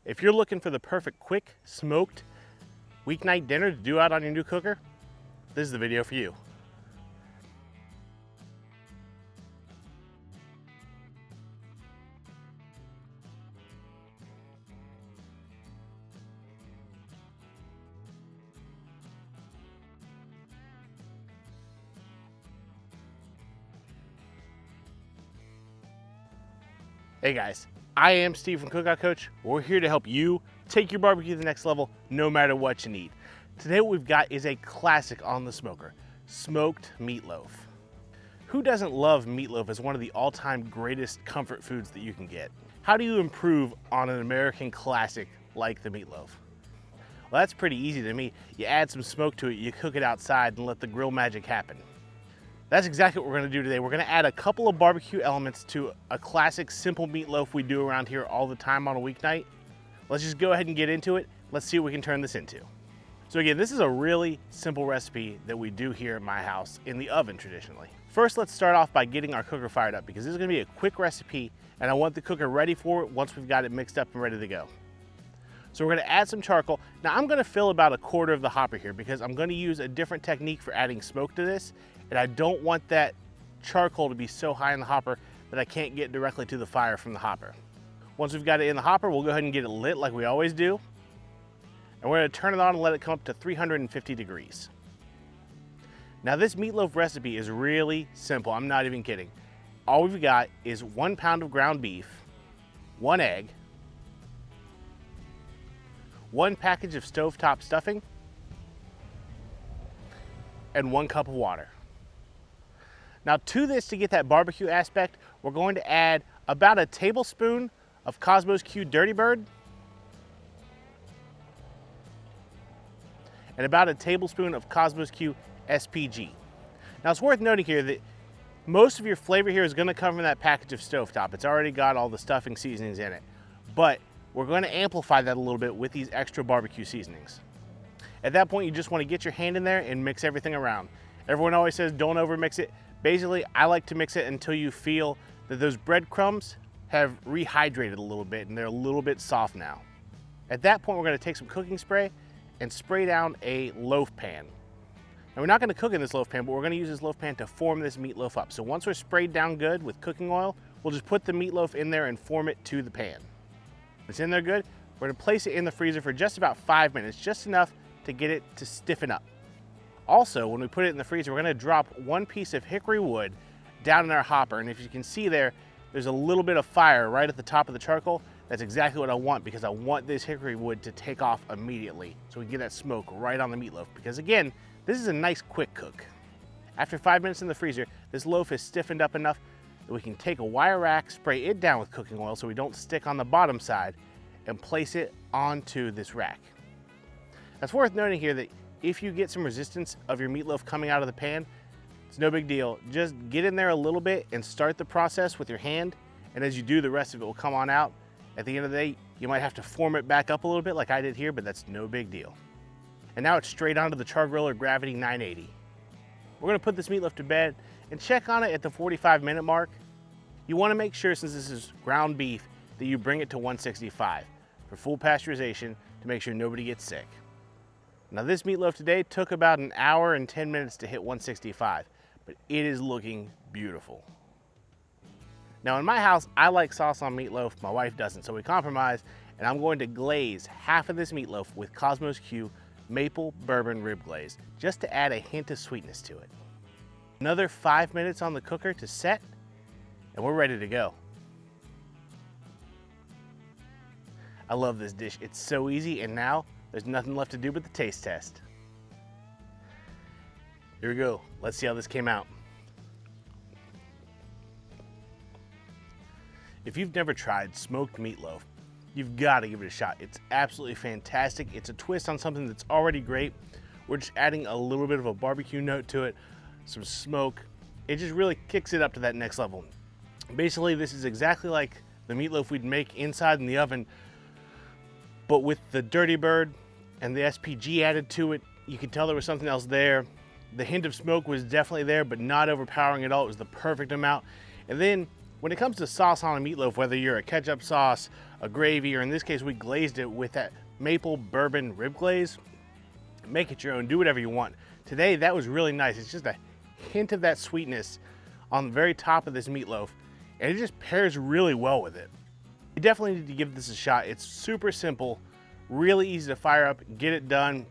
If you're looking for the perfect quick, smoked weeknight dinner to do out on your new cooker, this is the video for you. Hey guys, I am Steve from Cookout Coach. We're here to help you take your barbecue to the next level no matter what you need. Today what we've got is a classic on the smoker, smoked meatloaf. Who doesn't love meatloaf as one of the all-time greatest comfort foods that you can get? How do you improve on an American classic like the meatloaf? Well, that's pretty easy to me. You add some smoke to it, you cook it outside and let the grill magic happen. That's exactly what we're gonna do today. We're gonna add a couple of barbecue elements to a classic simple meatloaf we do around here all the time on a weeknight. Let's just go ahead and get into it. Let's see what we can turn this into. So again, this is a really simple recipe that we do here at my house in the oven traditionally. First, let's start off by getting our cooker fired up because this is gonna be a quick recipe and I want the cooker ready for it once we've got it mixed up and ready to go. So we're gonna add some charcoal. Now I'm gonna fill about 1/4 of the hopper here because I'm gonna use a different technique for adding smoke to this, and I don't want that charcoal to be so high in the hopper that I can't get directly to the fire from the hopper. Once we've got it in the hopper, we'll go ahead and get it lit like we always do. And we're gonna turn it on and let it come up to 350 degrees. Now this meatloaf recipe is really simple, I'm not even kidding. All we've got is 1 pound of ground beef, 1 egg, 1 package of stovetop stuffing, and 1 cup of water. Now to this, to get that barbecue aspect, we're going to add about a tablespoon of Cosmos Q Dirty Bird and about a tablespoon of Cosmos Q SPG. Now it's worth noting here that most of your flavor here is gonna come from that package of stovetop. It's already got all the stuffing seasonings in it, but we're going to amplify that a little bit with these extra barbecue seasonings. At that point, you just want to get your hand in there and mix everything around. Everyone always says don't over mix it. Basically, I like to mix it until you feel that those breadcrumbs have rehydrated a little bit and they're a little bit soft now. At that point, we're going to take some cooking spray and spray down a loaf pan. Now we're not going to cook in this loaf pan, but we're going to use this loaf pan to form this meatloaf up. So once we're sprayed down good with cooking oil, we'll just put the meatloaf in there and form it to the pan. It's in there good. We're gonna place it in the freezer for just about 5 minutes, just enough to get it to stiffen up. Also, when we put it in the freezer, we're gonna drop 1 piece of hickory wood down in our hopper. And if you can see there's a little bit of fire right at the top of the charcoal. That's exactly what I want because I want this hickory wood to take off immediately so we can get that smoke right on the meatloaf. Because again, this is a nice quick cook. After 5 minutes in the freezer, this loaf is stiffened up enough that we can take a wire rack, spray it down with cooking oil so we don't stick on the bottom side, and place it onto this rack. It's worth noting here that if you get some resistance of your meatloaf coming out of the pan, it's no big deal. Just get in there a little bit and start the process with your hand, and as you do, the rest of it will come on out. At the end of the day, you might have to form it back up a little bit like I did here, but that's no big deal. And now it's straight onto the char-griller Gravity 980. We're gonna put this meatloaf to bed and check on it at the 45-minute mark. You wanna make sure, since this is ground beef, that you bring it to 165 for full pasteurization to make sure nobody gets sick. Now this meatloaf today took about 1 hour and 10 minutes to hit 165, but it is looking beautiful. Now in my house, I like sauce on meatloaf, my wife doesn't, so we compromise, and I'm going to glaze half of this meatloaf with Cosmos Q maple bourbon rib glaze, just to add a hint of sweetness to it. Another 5 minutes on the cooker to set, and we're ready to go. I love this dish. It's so easy, and now there's nothing left to do but the taste test. Here we go. Let's see how this came out. If you've never tried smoked meatloaf, you've got to give it a shot. It's absolutely fantastic. It's a twist on something that's already great. We're just adding a little bit of a barbecue note to it, some smoke. It just really kicks it up to that next level. Basically, this is exactly like the meatloaf we'd make inside in the oven, but with the Dirty Bird and the SPG added to it. You could tell there was something else there. The hint of smoke was definitely there, but not overpowering at all. It was the perfect amount. And then when it comes to sauce on a meatloaf, whether you're a ketchup sauce, a gravy, or in this case, we glazed it with that maple bourbon rib glaze. Make it your own, do whatever you want. Today, that was really nice. It's just a hint of that sweetness on the very top of this meatloaf, and it just pairs really well with it. You definitely need to give this a shot. It's super simple, really easy to fire up, get it done.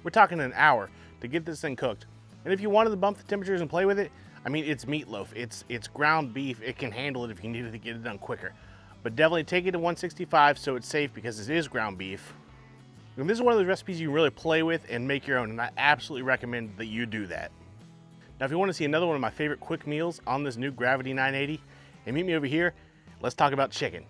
We're talking an hour to get this thing cooked. And if you wanted to bump the temperatures and play with it, I mean, it's meatloaf, it's ground beef, it can handle it if you needed to get it done quicker. But definitely take it to 165 so it's safe, because it is ground beef. And this is one of those recipes you can really play with and make your own, and I absolutely recommend that you do that. Now, if you want to see another one of my favorite quick meals on this new Gravity 980, and meet me over here, let's talk about chicken.